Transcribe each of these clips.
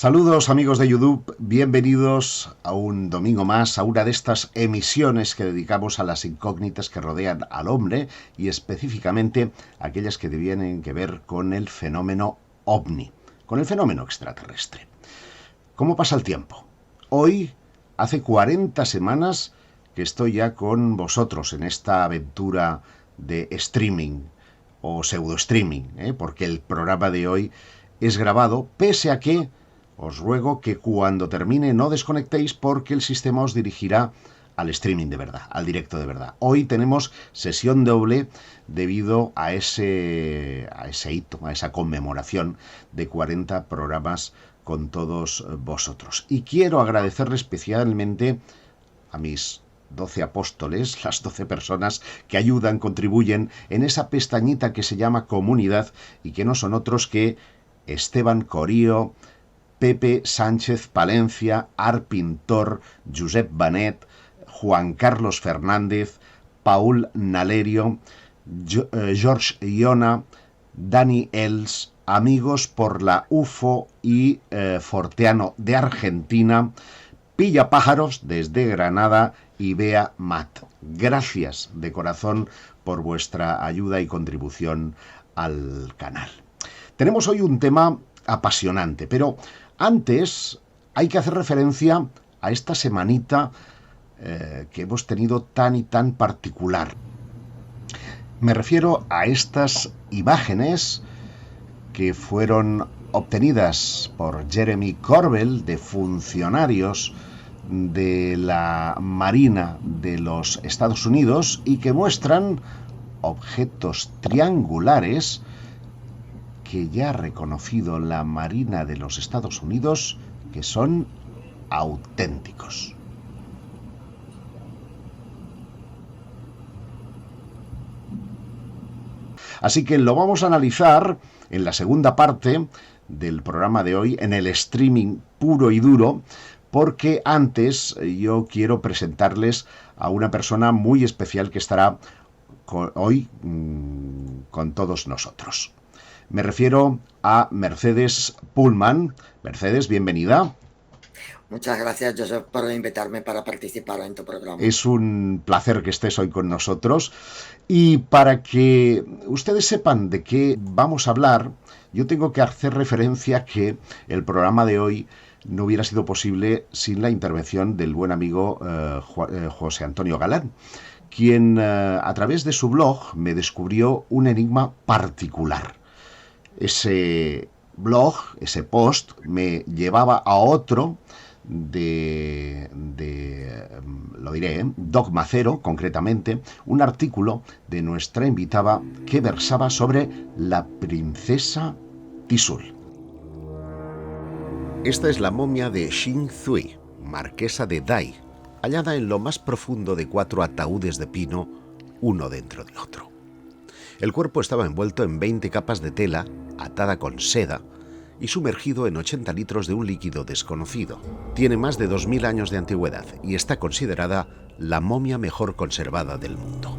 Saludos amigos de YouTube, bienvenidos a un domingo más, a una de estas emisiones que dedicamos a las incógnitas que rodean al hombre y específicamente aquellas que tienen que ver con el fenómeno ovni, con el fenómeno extraterrestre. ¿Cómo pasa el tiempo? Hoy, hace 40 semanas que estoy ya con vosotros en esta aventura de streaming o pseudo streaming, porque el programa de hoy es grabado, pese a que os ruego que cuando termine no desconectéis porque el sistema os dirigirá al streaming de verdad, al directo de verdad. Hoy tenemos sesión doble debido a ese hito, a esa conmemoración de 40 programas con todos vosotros. Y quiero agradecerle especialmente a mis 12 apóstoles, las 12 personas que ayudan, contribuyen en esa pestañita que se llama comunidad y que no son otros que Esteban Corío, Pepe Sánchez Palencia, Arpintor, Josep Benet, Juan Carlos Fernández, Paul Nalerio, George Iona, Dani Els, Amigos por la UFO y Forteano de Argentina, Pilla Pájaros desde Granada y Bea Mat. Gracias de corazón por vuestra ayuda y contribución al canal. Tenemos hoy un tema apasionante, pero antes hay que hacer referencia a esta semanita que hemos tenido tan y tan particular. Me refiero a estas imágenes que fueron obtenidas por Jeremy Corbell de funcionarios de la Marina de los Estados Unidos y que muestran objetos triangulares que ya ha reconocido la Marina de los Estados Unidos que son auténticos. Así que lo vamos a analizar en la segunda parte del programa de hoy, en el streaming puro y duro, porque antes yo quiero presentarles a una persona muy especial que estará hoy con todos nosotros. Me refiero a Mercedes Pullman. Mercedes, bienvenida. Muchas gracias, Josep, por invitarme para participar en tu programa. Es un placer que estés hoy con nosotros. Y para que ustedes sepan de qué vamos a hablar, yo tengo que hacer referencia a que el programa de hoy no hubiera sido posible sin la intervención del buen amigo José Antonio Galán, quien a través de su blog me descubrió un enigma particular. Ese blog, ese post, me llevaba a otro lo diré, Dogma Cero, concretamente, un artículo de nuestra invitada que versaba sobre la princesa Tixul. Esta es la momia de Xin Zhui, marquesa de Dai, hallada en lo más profundo de 4 ataúdes de pino, uno dentro del otro. El cuerpo estaba envuelto en 20 capas de tela, atada con seda, y sumergido en 80 litros de un líquido desconocido. Tiene más de 2000 años de antigüedad y está considerada la momia mejor conservada del mundo.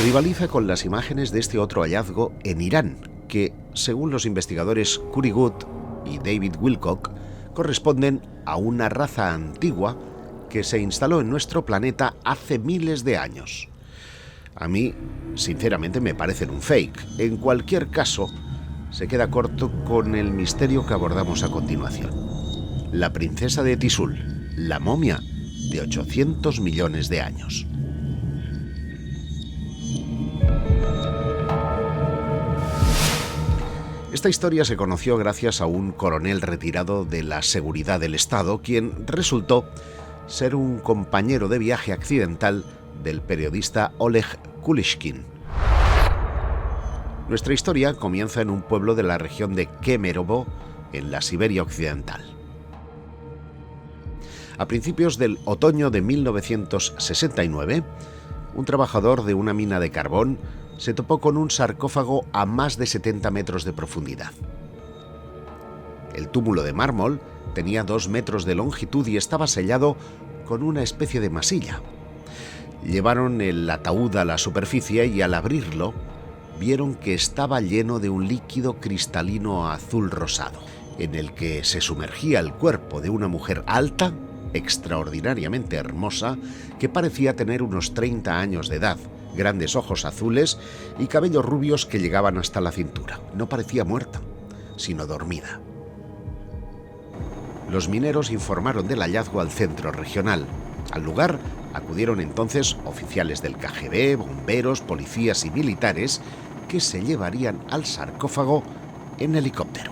Rivaliza con las imágenes de este otro hallazgo en Irán, que, según los investigadores Curry Good y David Wilcock, corresponden a una raza antigua que se instaló en nuestro planeta hace miles de años. A mí, sinceramente, me parecen un fake. En cualquier caso, se queda corto con el misterio que abordamos a continuación. La princesa de Tixul, la momia de 800 millones de años. Esta historia se conoció gracias a un coronel retirado de la seguridad del Estado, quien resultó ser un compañero de viaje accidental del periodista Oleg Kulishkin. Nuestra historia comienza en un pueblo de la región de Kemerovo, en la Siberia occidental. A principios del otoño de 1969, un trabajador de una mina de carbón se topó con un sarcófago a más de 70 metros de profundidad. El túmulo de mármol tenía 2 metros de longitud y estaba sellado con una especie de masilla. Llevaron el ataúd a la superficie y al abrirlo, vieron que estaba lleno de un líquido cristalino azul rosado. en el que se sumergía el cuerpo de una mujer alta, extraordinariamente hermosa, que parecía tener unos 30 años de edad, grandes ojos azules y cabellos rubios que llegaban hasta la cintura. No parecía muerta, sino dormida. Los mineros informaron del hallazgo al centro regional. Al lugar acudieron entonces oficiales del KGB, bomberos, policías y militares que se llevarían al sarcófago en helicóptero.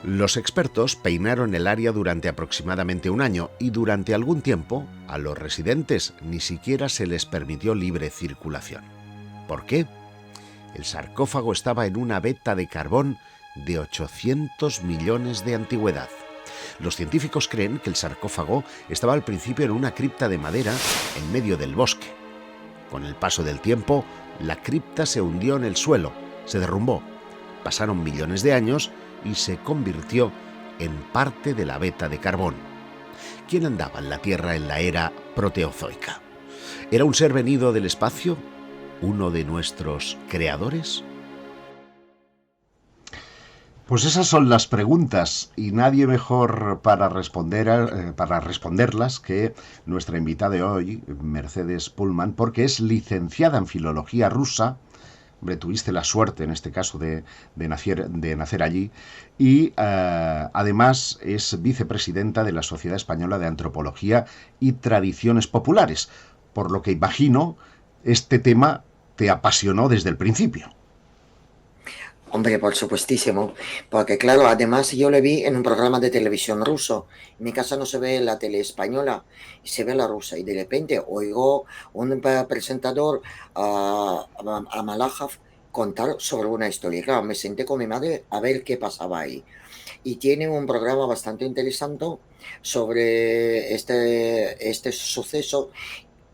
Los expertos peinaron el área durante aproximadamente un año y durante algún tiempo a los residentes ni siquiera se les permitió libre circulación. ¿Por qué? El sarcófago estaba en una veta de carbón de 800 millones de antigüedad. Los científicos creen que el sarcófago estaba al principio en una cripta de madera en medio del bosque. Con el paso del tiempo, la cripta se hundió en el suelo, se derrumbó. Pasaron millones de años y se convirtió en parte de la veta de carbón. ¿Quién andaba en la Tierra en la era proteozoica? ¿Era un ser venido del espacio? ¿Uno de nuestros creadores? Pues esas son las preguntas y nadie mejor para responderlas que nuestra invitada de hoy, Mercedes Pullman, porque es licenciada en Filología Rusa. Hombre, tuviste la suerte en este caso de nacer allí y además es vicepresidenta de la Sociedad Española de Antropología y Tradiciones Populares, por lo que imagino este tema te apasionó desde el principio. Hombre, por supuestísimo, porque claro, además yo le vi en un programa de televisión ruso. En mi casa no se ve la tele española, se ve la rusa y de repente oigo un presentador a Malajov contar sobre una historia. Claro, me senté con mi madre a ver qué pasaba ahí. Y tiene un programa bastante interesante sobre este suceso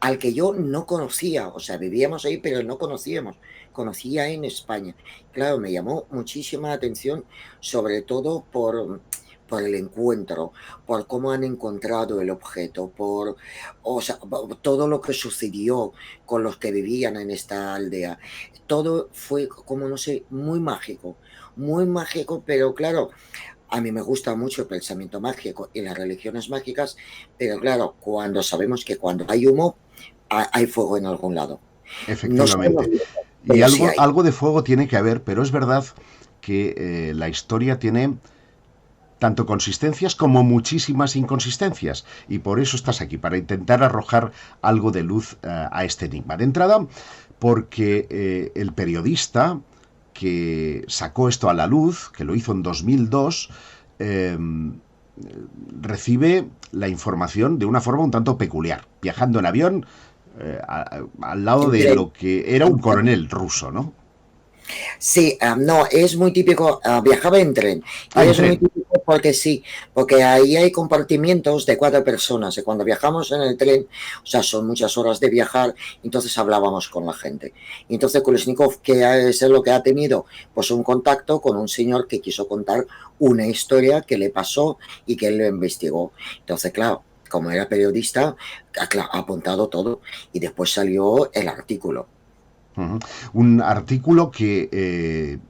al que yo no conocía, o sea, vivíamos ahí, pero no conocía en España. Claro, me llamó muchísima la atención, sobre todo por el encuentro, por cómo han encontrado el objeto, o sea, todo lo que sucedió con los que vivían en esta aldea. Todo fue, como no sé, muy mágico, pero claro, a mí me gusta mucho el pensamiento mágico y las religiones mágicas, pero claro, cuando sabemos que cuando hay humo, hay fuego en algún lado. No sabemos, Efectivamente. Y pero sí hay. algo de fuego tiene que haber, pero es verdad que la historia tiene tanto consistencias como muchísimas inconsistencias. Y por eso estás aquí, para intentar arrojar algo de luz a este enigma. De entrada, porque el periodista que sacó esto a la luz, que lo hizo en 2002, recibe la información de una forma un tanto peculiar, viajando en avión al lado de Increíble. lo que era un coronel ruso, ¿no? Sí, no, es muy típico, viajaba en tren, y Ah, en es muy tren. típico porque sí, porque ahí hay compartimientos de 4 personas, y cuando viajamos en el tren, o sea, son muchas horas de viajar, entonces hablábamos con la gente. Y entonces Kolesnikov, ¿qué es lo que ha tenido? Pues un contacto con un señor que quiso contar una historia que le pasó y que él lo investigó. Entonces, claro, como era periodista, ha apuntado todo, y después salió el artículo. Uh-huh. Un artículo que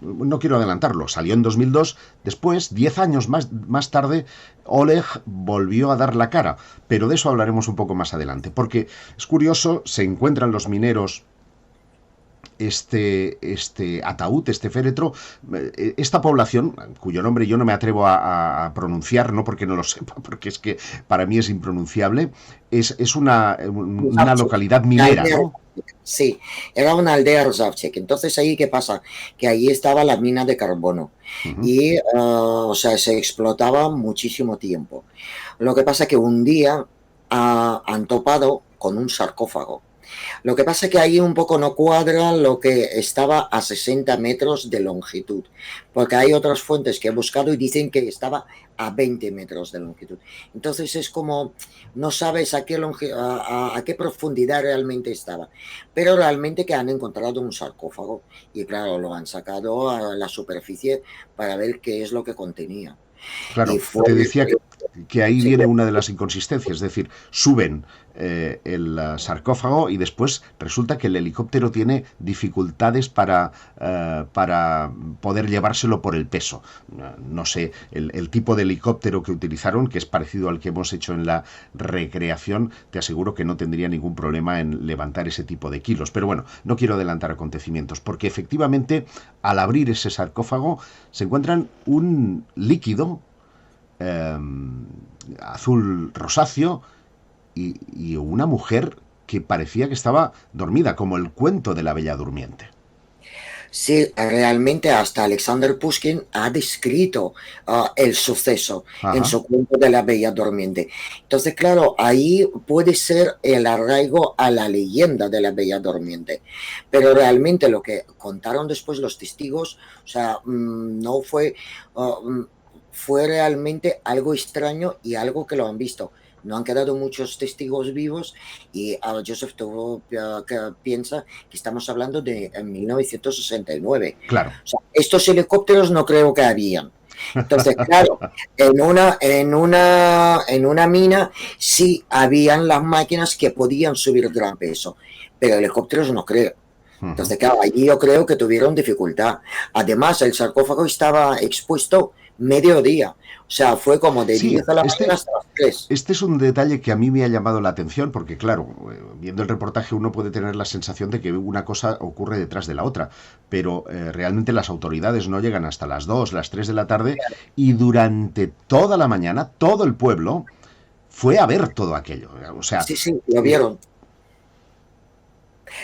no quiero adelantarlo, salió en 2002. Después, 10 años más tarde, Oleg volvió a dar la cara, pero de eso hablaremos un poco más adelante, porque es curioso, se encuentran los mineros este ataúd, este féretro, esta población, cuyo nombre yo no me atrevo a pronunciar, no porque no lo sepa, porque es que para mí es impronunciable, es una localidad minera, ¿no? Sí, era una aldea Rosavchik. Entonces ahí, ¿qué pasa? Que ahí estaba la mina de carbono Uh-huh. y, o sea, se explotaba muchísimo tiempo. Lo que pasa que un día han topado con un sarcófago. Lo que pasa es que ahí un poco no cuadra lo que estaba a 60 metros de longitud, porque hay otras fuentes que he buscado y dicen que estaba a 20 metros de longitud. Entonces es como, no sabes a qué profundidad realmente estaba, pero realmente que han encontrado un sarcófago y claro, lo han sacado a la superficie para ver qué es lo que contenía. Y Claro, fue, te decía que ahí sí, viene una de las inconsistencias, es decir, suben el sarcófago y después resulta que el helicóptero tiene dificultades para poder llevárselo por el peso. No sé, el tipo de helicóptero que utilizaron, que es parecido al que hemos hecho en la recreación, te aseguro que no tendría ningún problema en levantar ese tipo de kilos. Pero bueno, no quiero adelantar acontecimientos, porque efectivamente al abrir ese sarcófago se encuentran un líquido eh, azul rosáceo y una mujer que parecía que estaba dormida, como el cuento de la Bella Durmiente. sí, realmente hasta Alexander Pushkin ha descrito el suceso en Ajá. su cuento de la Bella Durmiente. Entonces, claro, ahí puede ser el arraigo a la leyenda de la Bella Durmiente, pero realmente lo que contaron después los testigos, o sea, no fue, fue realmente algo extraño y algo que lo han visto. No han quedado muchos testigos vivos y Joseph Tuvo que piensa que estamos hablando de en 1969. Claro. O sea, estos helicópteros no creo que habían. Entonces, claro, en una mina sí habían las máquinas que podían subir gran peso, pero helicópteros no creo. Uh-huh. Entonces, claro, allí yo creo que tuvieron dificultad. Además, el sarcófago estaba expuesto mediodía. O sea, fue como de Sí, 10 de la mañana hasta las 3. este es un detalle que a mí me ha llamado la atención porque, claro, viendo el reportaje uno puede tener la sensación de que una cosa ocurre detrás de la otra, pero realmente las autoridades no llegan hasta las 2, las 3 de la tarde y durante toda la mañana todo el pueblo fue a ver todo aquello. O sea, Sí, sí, lo eh, vieron.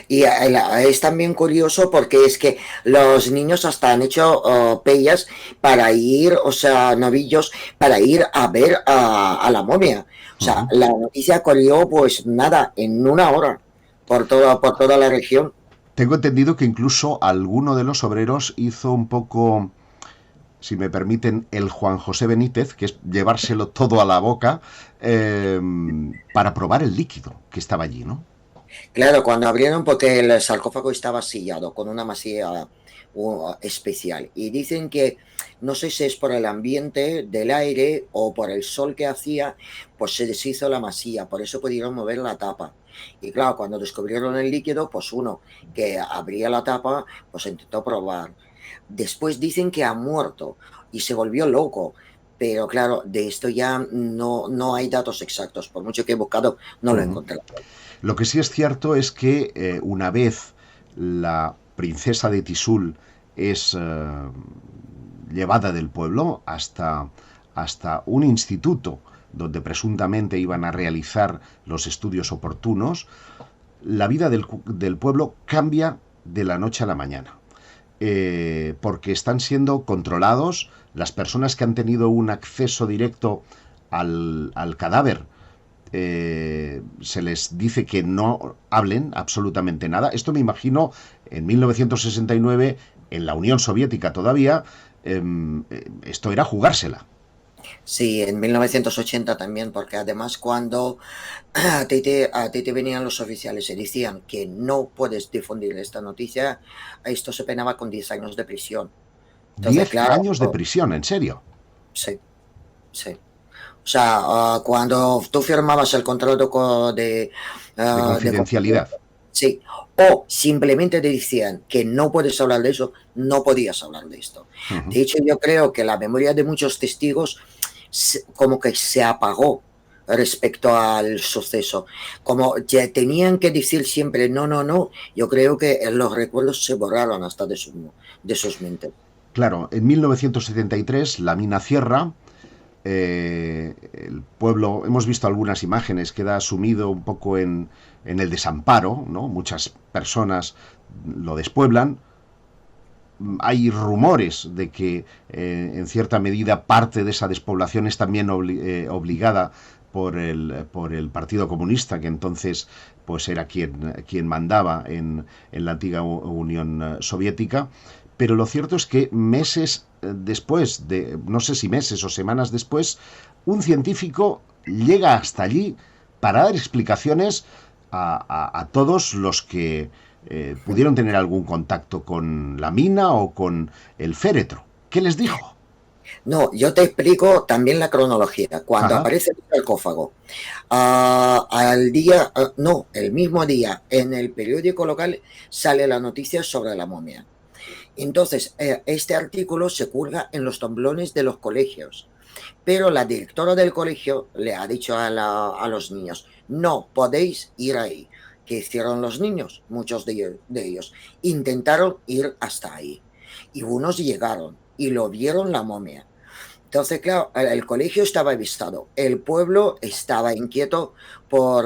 Y es también curioso porque es que los niños hasta han hecho pellas para ir, o sea, novillos, para ir a ver a la momia. O sea, uh-huh. la noticia corrió pues nada, en una hora por toda la región. Tengo entendido que incluso alguno de los obreros hizo un poco, si me permiten, el Juan José Benítez, que es llevárselo todo a la boca eh, para probar el líquido que estaba allí, ¿no? Claro, cuando abrieron, porque el sarcófago estaba sellado con una masilla especial. Y dicen que, no sé si es por el ambiente del aire o por el sol que hacía, pues se deshizo la masilla, por eso pudieron mover la tapa. Y claro, cuando descubrieron el líquido, pues uno que abría la tapa, pues intentó probar. Después dicen que ha muerto y se volvió loco. Pero claro, de esto ya no hay datos exactos. Por mucho que he buscado, no lo he Uh-huh. encontrado. Lo que sí es cierto es que una vez la princesa de Tisul es llevada del pueblo hasta un instituto donde presuntamente iban a realizar los estudios oportunos, la vida del pueblo cambia de la noche a la mañana. Porque están siendo controlados las personas que han tenido un acceso directo al cadáver. Se les dice que no hablen absolutamente nada. Esto me imagino en 1969, en la Unión Soviética todavía, esto era jugársela. Sí, en 1980 también, porque además cuando a ti te venían los oficiales y decían que no puedes difundir esta noticia, esto se penaba con 10 años de prisión. Entonces, 10 claro, años de prisión, en serio. sí, sí. O sea, cuando tú firmabas el contrato De de confidencialidad. sí, o simplemente te decían que no puedes hablar de eso, no podías hablar de esto. Uh-huh. De hecho, yo creo que la memoria de muchos testigos como que se apagó respecto al suceso. Como ya tenían que decir siempre no, no, no, yo creo que los recuerdos se borraron hasta de sus mentes. Claro, en 1973 la mina cierra. El pueblo, hemos visto algunas imágenes, queda sumido un poco en el desamparo, ¿no? Muchas personas lo despueblan. Hay rumores de que en cierta medida parte de esa despoblación es también obligada por el Partido Comunista, que entonces pues era quien mandaba en la antigua Unión Soviética. Pero lo cierto es que meses después, no sé si meses o semanas después, un científico llega hasta allí para dar explicaciones a todos los que pudieron tener algún contacto con la mina o con el féretro. ¿Qué les dijo? No, yo te explico también la cronología. Cuando Ajá. aparece el sarcófago, al día, no, el mismo día, en el periódico local sale la noticia sobre la momia. Entonces, este artículo se cuelga en los tablones de los colegios, pero la directora del colegio le ha dicho a los niños, no podéis ir ahí. ¿Qué hicieron los niños? Muchos de ellos intentaron ir hasta ahí y unos llegaron y lo vieron la momia. Entonces, claro, el colegio estaba avistado, el pueblo estaba inquieto por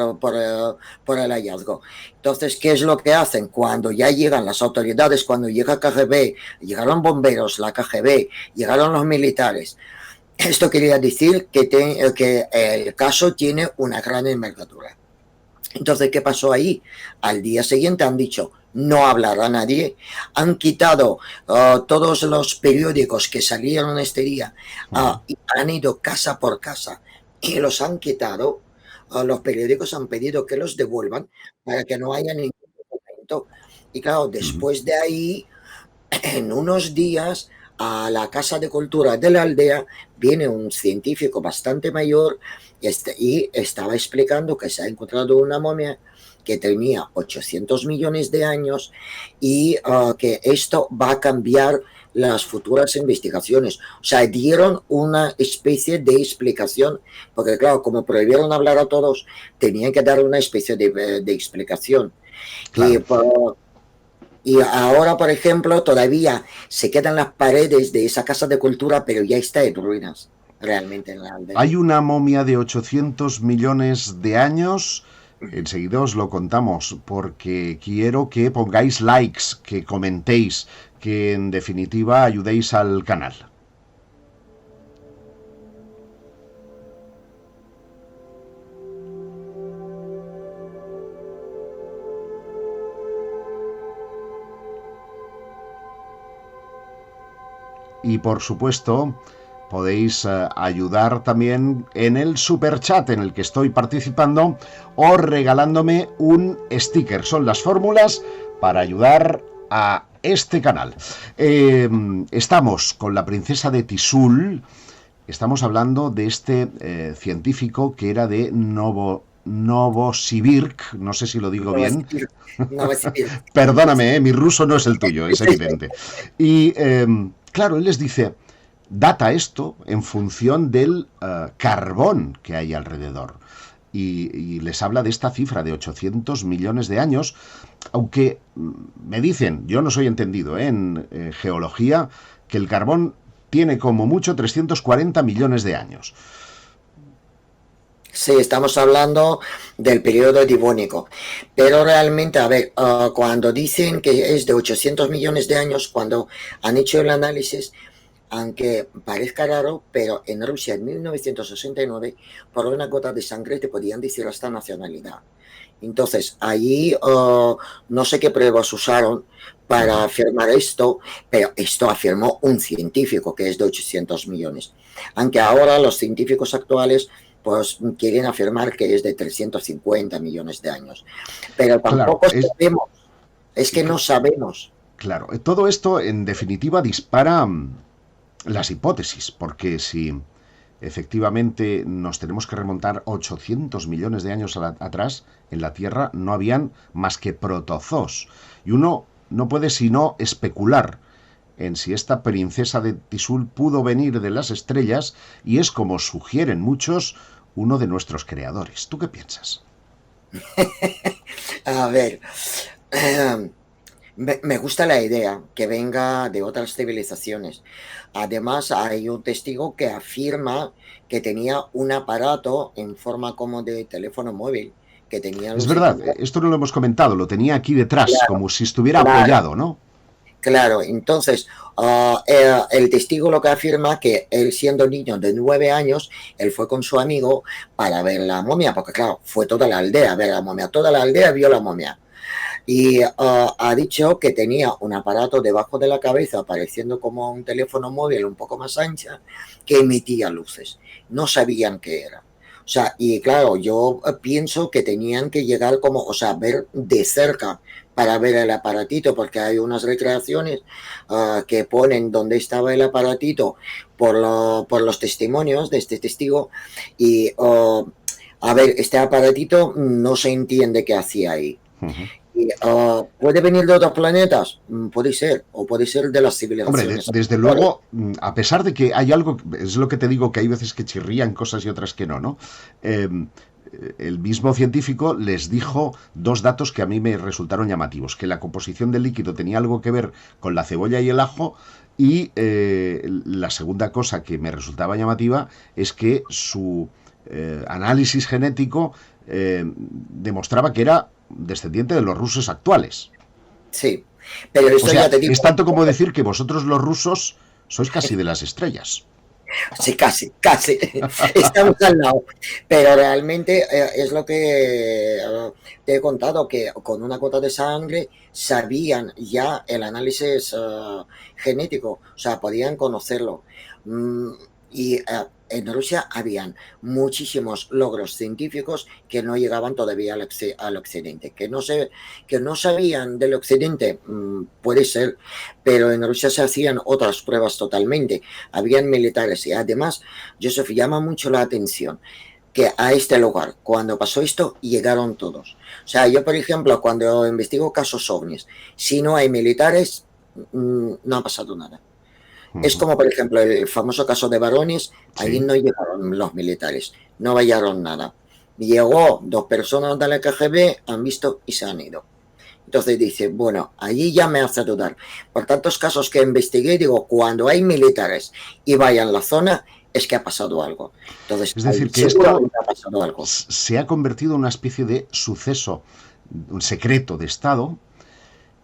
el hallazgo. Entonces, ¿qué es lo que hacen? Cuando ya llegan las autoridades, cuando llega KGB, llegaron bomberos, la KGB, llegaron los militares. Esto quería decir que el caso tiene una gran envergadura. Entonces, ¿qué pasó ahí? Al día siguiente han dicho, no hablará nadie. Han quitado todos los periódicos que salieron este día y han ido casa por casa y los han quitado. Los periódicos han pedido que los devuelvan para que no haya ningún documento. Y claro, después de ahí, en unos días, a la Casa de Cultura de la aldea viene un científico bastante mayor y estaba explicando que se ha encontrado una momia que tenía 800 millones de años y que esto va a cambiar las futuras investigaciones. O sea, dieron una especie de explicación, porque claro, como prohibieron hablar a todos, tenían que dar una especie de explicación. Y Claro. y ahora, por ejemplo, todavía se quedan las paredes de esa casa de cultura, pero ya está en ruinas, realmente en la aldea. Hay una momia de 800 millones de años. Enseguida os lo contamos porque quiero que pongáis likes, que comentéis, que en definitiva ayudéis al canal. Y por supuesto, podéis ayudar también en el super chat en el que estoy participando o regalándome un sticker. Son las fórmulas para ayudar a este canal. Estamos con la princesa de Tisul. Estamos hablando de este científico que era de Novosibirsk, no sé si lo digo No va a bien. servir, no va a servir. Perdóname, mi ruso no es el tuyo, es evidente. Y claro, él les dice, data esto en función del carbón que hay alrededor. Y les habla de esta cifra de 800 millones de años, aunque me dicen, yo no soy entendido en geología, que el carbón tiene como mucho 340 millones de años. Sí, estamos hablando del periodo devónico, pero realmente, a ver, cuando dicen que es de 800 millones de años, cuando han hecho el análisis, aunque parezca raro, pero en Rusia en 1969, por una gota de sangre te podían decir hasta nacionalidad. Entonces, allí no sé qué pruebas usaron para afirmar esto, pero esto afirmó un científico que es de 800 millones. Aunque ahora los científicos actuales pues quieren afirmar que es de 350 millones de años. Pero Claro, tampoco sabemos, es que no sabemos. claro, todo esto en definitiva dispara las hipótesis, porque si efectivamente nos tenemos que remontar 800 millones de años atrás, en la Tierra no habían más que protozoos. Y uno no puede sino especular en si esta princesa de Tisul pudo venir de las estrellas y es, como sugieren muchos, uno de nuestros creadores. ¿Tú qué piensas? A ver, me gusta la idea que venga de otras civilizaciones. Además, hay un testigo que afirma que tenía un aparato en forma como de teléfono móvil, que tenía Es luz y verdad, color. esto no lo hemos comentado, lo tenía aquí detrás, Claro, como si estuviera claro. apoyado, ¿no? Claro, entonces el testigo lo que afirma que él siendo niño de 9 años, él fue con su amigo para ver la momia, porque claro, fue toda la aldea a ver la momia, toda la aldea vio la momia. Y ha dicho que tenía un aparato debajo de la cabeza, pareciendo como un teléfono móvil un poco más ancha, que emitía luces. No sabían qué era. O sea, y claro, yo pienso que tenían que llegar como, o sea, ver de cerca para ver el aparatito, porque hay unas recreaciones que ponen dónde estaba el aparatito por los testimonios de este testigo y, a ver, este aparatito no se entiende qué hacía ahí. Ujú. ¿Puede venir de otros planetas? Puede ser, o puede ser de las Hombre, civilizaciones desde actuales. luego, a pesar de que hay algo, es lo que te digo, que hay veces que chirrían cosas y otras que no, ¿no? Eh, el mismo científico les dijo dos datos que a mí me resultaron llamativos, que la composición del líquido tenía algo que ver con la cebolla y el ajo, y la segunda cosa que me resultaba llamativa es que su análisis genético demostraba que era descendiente de los rusos actuales. Sí, pero O esto sea, ya te es digo, tanto como decir que vosotros los rusos sois casi de las estrellas. sí, casi, casi, estamos al lado. Pero realmente es lo que te he contado, que con una gota de sangre sabían ya el análisis genético, o sea, podían conocerlo. Mm, y en Rusia habían muchísimos logros científicos que no llegaban todavía al occidente, que no sabían del occidente, puede ser, pero en Rusia se hacían otras pruebas totalmente, habían militares y además, Joseph, llama mucho la atención que a este lugar, cuando pasó esto, llegaron todos. O sea, yo, por ejemplo, cuando investigo casos ovnis, si no hay militares, no ha pasado nada. Es Ujú. como, por ejemplo, el famoso caso de Varones, allí Sí. no llegaron los militares, no hallaron nada. Llegó dos personas de la KGB, han visto y se han ido. Entonces dice, bueno, allí ya me hace dudar. Por tantos casos que investigué, digo, cuando hay militares y vayan a la zona, es que ha pasado algo. Entonces, Es ahí decir, que esto seguramente ha pasado algo. se ha convertido en una especie de suceso, un secreto de Estado,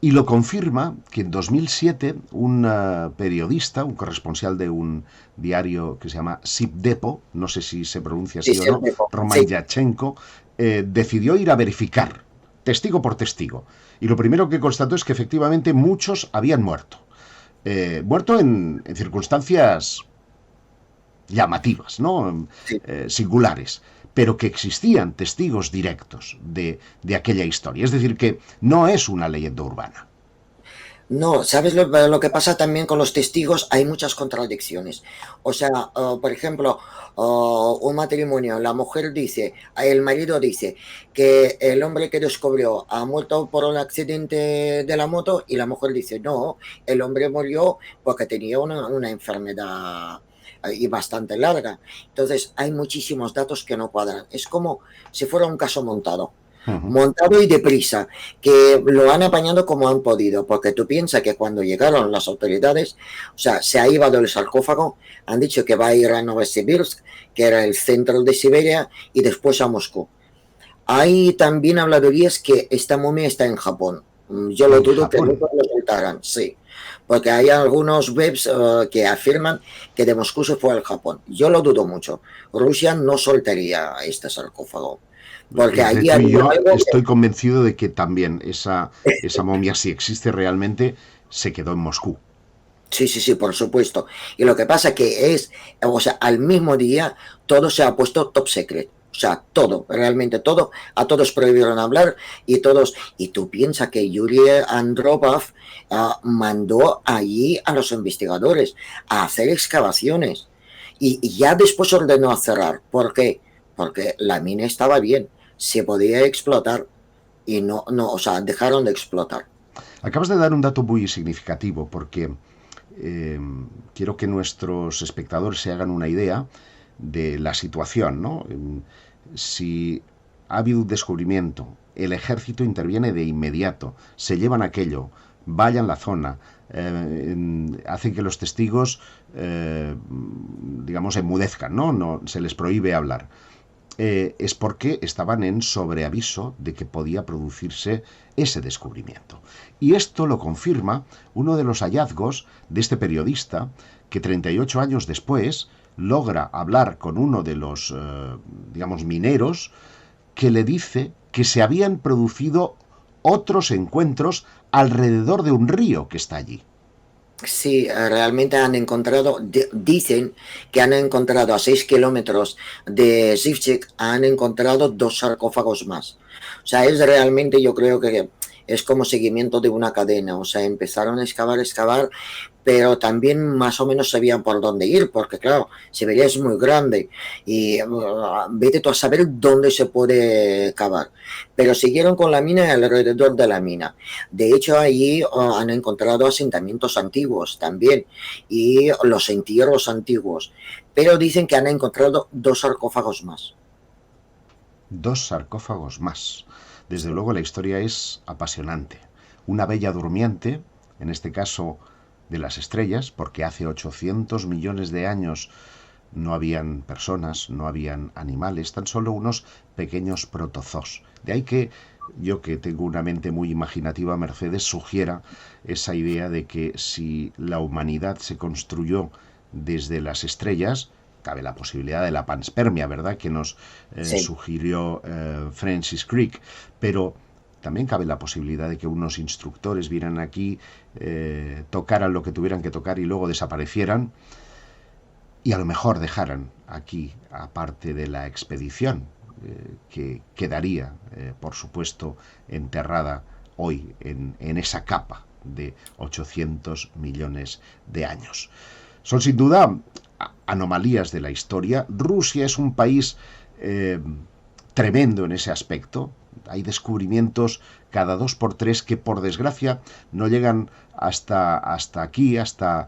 y lo confirma que en 2007 un periodista, un corresponsal de un diario que se llama Sibdepo, no sé si se pronuncia Sí, así o sí, no, Roman sí, Yachenko, decidió ir a verificar, testigo por testigo. Y lo primero que constató es que efectivamente muchos habían muerto. Muerto en circunstancias llamativas, ¿no? sí. Singulares, pero que existían testigos directos de aquella historia. Es decir, que no es una leyenda urbana. No, ¿sabes lo que pasa también con los testigos? Hay muchas contradicciones. O sea, por ejemplo, un matrimonio, la mujer dice, el marido dice que el hombre que descubrió ha muerto por un accidente de la moto y la mujer dice, no, el hombre murió porque tenía una enfermedad y bastante larga. Entonces, hay muchísimos datos que no cuadran. Es como si fuera un caso montado. Uh -huh. Montado y deprisa, que lo han apañado como han podido, porque tú piensas que cuando llegaron las autoridades, o sea, se ha llevado el sarcófago, han dicho que va a ir a Novosibirsk, que era el centro de Siberia, y después a Moscú. Hay también habladurías que esta momia está en Japón. Yo lo En dudo que Japón. nunca lo soltaran, sí. Porque hay algunos webs que afirman que de Moscú se fue al Japón. Yo lo dudo mucho. Rusia no soltaría este sarcófago. Porque Entre allí tú y había yo algo estoy convencido de que también esa momia, si existe realmente, se quedó en Moscú. sí, sí, sí, por supuesto. Y lo que pasa que es, o sea, al mismo día todo se ha puesto top secret. O sea, todo, realmente todo, a todos prohibieron hablar y todos, y tú piensas que Yuri Andropov mandó allí a los investigadores a hacer excavaciones y ya después ordenó a cerrar. ¿Por qué? Porque la mina estaba bien, se podía explotar y o sea, dejaron de explotar. Acabas de dar un dato muy significativo porque eh, quiero que nuestros espectadores se hagan una idea de la situación, ¿no? Si ha habido un descubrimiento, el ejército interviene de inmediato, se llevan aquello, vayan la zona, hacen que los testigos, digamos, enmudezcan, ¿no? No se les prohíbe hablar. es porque estaban en sobreaviso de que podía producirse ese descubrimiento. Y esto lo confirma uno de los hallazgos de este periodista que 38 años después logra hablar con uno de los, digamos, mineros, que le dice que se habían producido otros encuentros alrededor de un río que está allí. Sí, realmente han encontrado, dicen que han encontrado a 6 kilómetros de Zivchik, han encontrado 2 sarcófagos más. O sea, es realmente, yo creo que es como seguimiento de una cadena. O sea, empezaron a excavar, excavar, pero también más o menos sabían por dónde ir, porque claro, Siberia es muy grande y vete tú a saber dónde se puede cavar. Pero siguieron con la mina y alrededor de la mina. De hecho, allí han encontrado asentamientos antiguos también y los entierros antiguos, pero dicen que han encontrado 2 sarcófagos más. 2 sarcófagos más. Desde Sí. luego la historia es apasionante. Una bella durmiente, en este caso de las estrellas, porque hace 800 millones de años no habían personas, no habían animales, tan solo unos pequeños protozoos. De ahí que yo, que tengo una mente muy imaginativa, Mercedes, sugiera esa idea de que si la humanidad se construyó desde las estrellas, cabe la posibilidad de la panspermia, ¿verdad?, que nos Sí. sugirió Francis Crick, pero también cabe la posibilidad de que unos instructores vieran aquí, tocaran lo que tuvieran que tocar y luego desaparecieran, y a lo mejor dejaran aquí, aparte de la expedición, que quedaría, por supuesto, enterrada hoy en esa capa de 800 millones de años. Son sin duda anomalías de la historia. Rusia es un país tremendo en ese aspecto. Hay descubrimientos cada 2 por 3 que, por desgracia, no llegan hasta aquí, hasta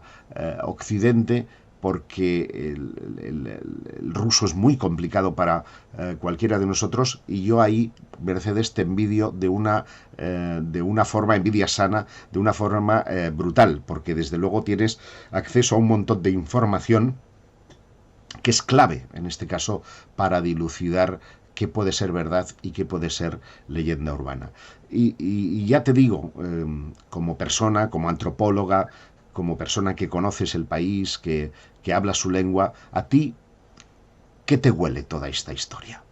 Occidente, porque el ruso es muy complicado para cualquiera de nosotros, y yo ahí, Mercedes, te envidio de una forma, envidia sana, de una forma brutal, porque desde luego tienes acceso a un montón de información que es clave, en este caso, para dilucidar qué puede ser verdad y qué puede ser leyenda urbana. Y ya te digo, como persona, como antropóloga, como persona que conoces el país, que habla su lengua, a ti, ¿qué te huele toda esta historia?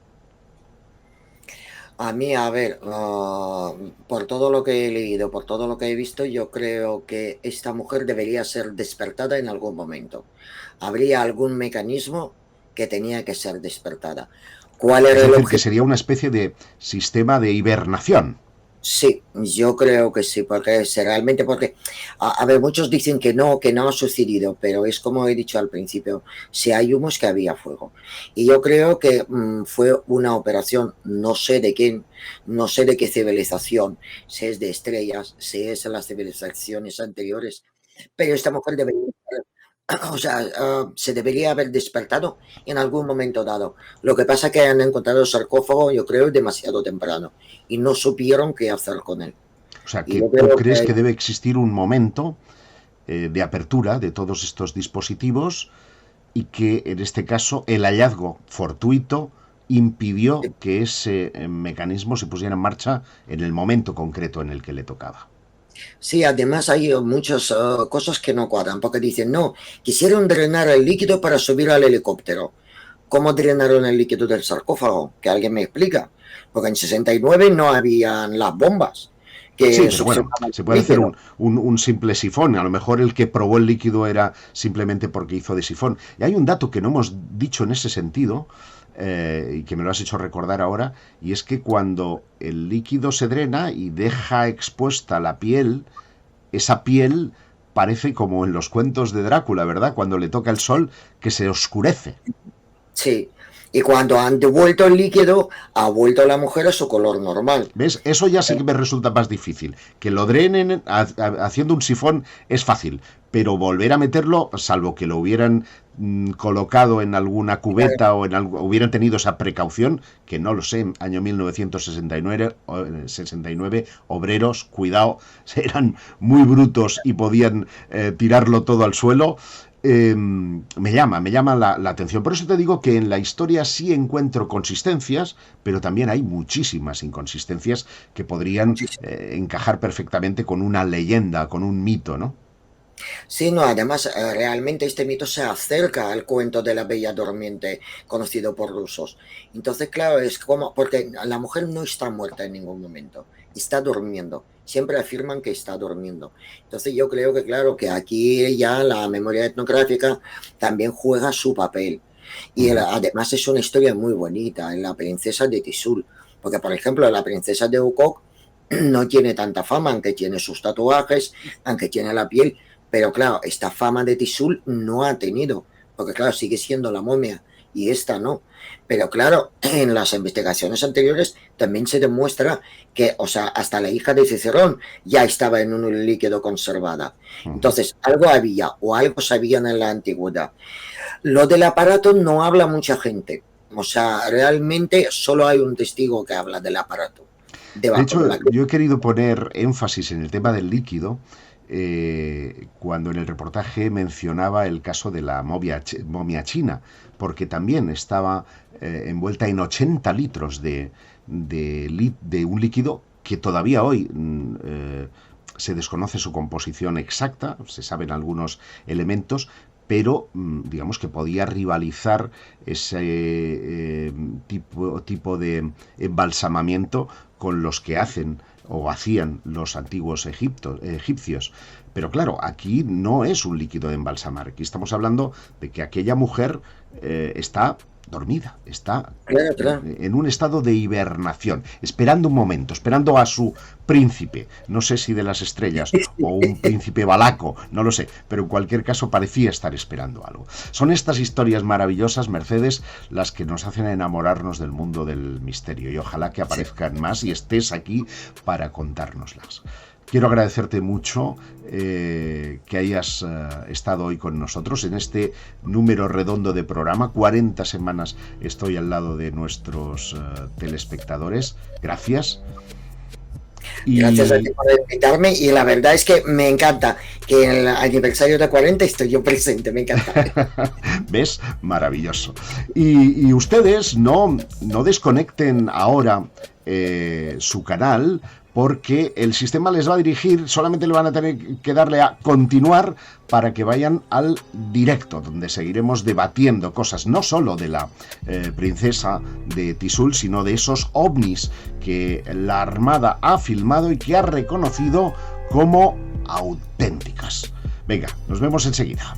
A mí, a ver, por todo lo que he leído, por todo lo que he visto, yo creo que esta mujer debería ser despertada en algún momento. Habría algún mecanismo que tenía que ser despertada. ¿Cuál Es era el decir, que objetivo? sería una especie de sistema de hibernación. Sí, yo creo que sí, porque realmente, porque, a ver, muchos dicen que no ha sucedido, pero es como he dicho al principio, si hay humo es que había fuego. Y yo creo que fue una operación, no sé de quién, no sé de qué civilización, si es de estrellas, si es de las civilizaciones anteriores, pero esta mujer debería o sea, se debería haber despertado en algún momento dado. Lo que pasa es que han encontrado el sarcófago, yo creo, demasiado temprano y no supieron qué hacer con él. O sea, Y que yo tú creo crees que que debe existir un momento de apertura de todos estos dispositivos, y que en este caso el hallazgo fortuito impidió que ese mecanismo se pusiera en marcha en el momento concreto en el que le tocaba. sí, además hay muchas cosas que no cuadran, porque dicen, no, quisieron drenar el líquido para subir al helicóptero. ¿Cómo drenaron el líquido del sarcófago? Que alguien me explica. Porque en 69 no habían las bombas Sí, que pero bueno, succionaban se el puede hacer líquido. un simple sifón. A lo mejor el que probó el líquido era simplemente porque hizo de sifón. Y hay un dato que no hemos dicho en ese sentido, y que me lo has hecho recordar ahora, y es que cuando el líquido se drena y deja expuesta la piel, esa piel parece como en los cuentos de Drácula, ¿verdad? Cuando le toca el sol, que se oscurece. Sí. Y cuando han devuelto el líquido, ha vuelto la mujer a su color normal. ¿Ves? Eso ya sí que me resulta más difícil. Que lo drenen haciendo un sifón es fácil, pero volver a meterlo, salvo que lo hubieran colocado en alguna cubeta o hubieran tenido esa precaución, que no lo sé, año 1969, 69, obreros, cuidado, eran muy brutos y podían tirarlo todo al suelo. me llama la atención. Por eso te digo que en la historia sí encuentro consistencias, pero también hay muchísimas inconsistencias que podrían encajar perfectamente con una leyenda, con un mito, ¿no? Sí, no, además realmente este mito se acerca al cuento de la Bella Durmiente conocido por rusos. Entonces, claro, es como, porque la mujer no está muerta en ningún momento, está durmiendo. Siempre afirman que está durmiendo. Entonces yo creo que, claro, que aquí ya la memoria etnográfica también juega su papel. Y además es una historia muy bonita, en la princesa de Tisul. Porque, por ejemplo, la princesa de Ukok no tiene tanta fama, aunque tiene sus tatuajes, aunque tiene la piel, pero claro, esta fama de Tisul no ha tenido, porque claro, sigue siendo la momia y esta no. Pero claro, en las investigaciones anteriores también se demuestra que, o sea, hasta la hija de Cicerón ya estaba en un líquido conservada. Entonces, algo había o algo sabían en la antigüedad. Lo del aparato no habla mucha gente. O sea, realmente solo hay un testigo que habla del aparato. De Debajo de hecho, la... yo he querido poner énfasis en el tema del líquido cuando en el reportaje mencionaba el caso de la momia china, porque también estaba envuelta en 80 litros de un líquido que todavía hoy se desconoce su composición exacta, se saben algunos elementos, pero digamos que podía rivalizar ese tipo de embalsamamiento con los que hacen o hacían los antiguos egipcios. Pero claro, aquí no es un líquido de embalsamar, aquí estamos hablando de que aquella mujer está dormida, está Claro, claro. en un estado de hibernación, esperando un momento, esperando a su príncipe, no sé si de las estrellas o un príncipe valaco, no lo sé, pero en cualquier caso parecía estar esperando algo. Son estas historias maravillosas, Mercedes, las que nos hacen enamorarnos del mundo del misterio, y ojalá que aparezcan más y estés aquí para contárnoslas. Quiero agradecerte mucho que hayas estado hoy con nosotros en este número redondo de programa. 40 semanas estoy al lado de nuestros telespectadores. Gracias. Gracias a ti por invitarme y la verdad es que me encanta que en el aniversario de 40 estoy yo presente, me encanta. ¿Ves? Maravilloso. Y ustedes no desconecten ahora su canal, porque el sistema les va a dirigir, solamente le van a tener que darle a continuar para que vayan al directo, donde seguiremos debatiendo cosas no solo de la princesa de Tisul, sino de esos ovnis que la Armada ha filmado y que ha reconocido como auténticas. Venga, nos vemos enseguida.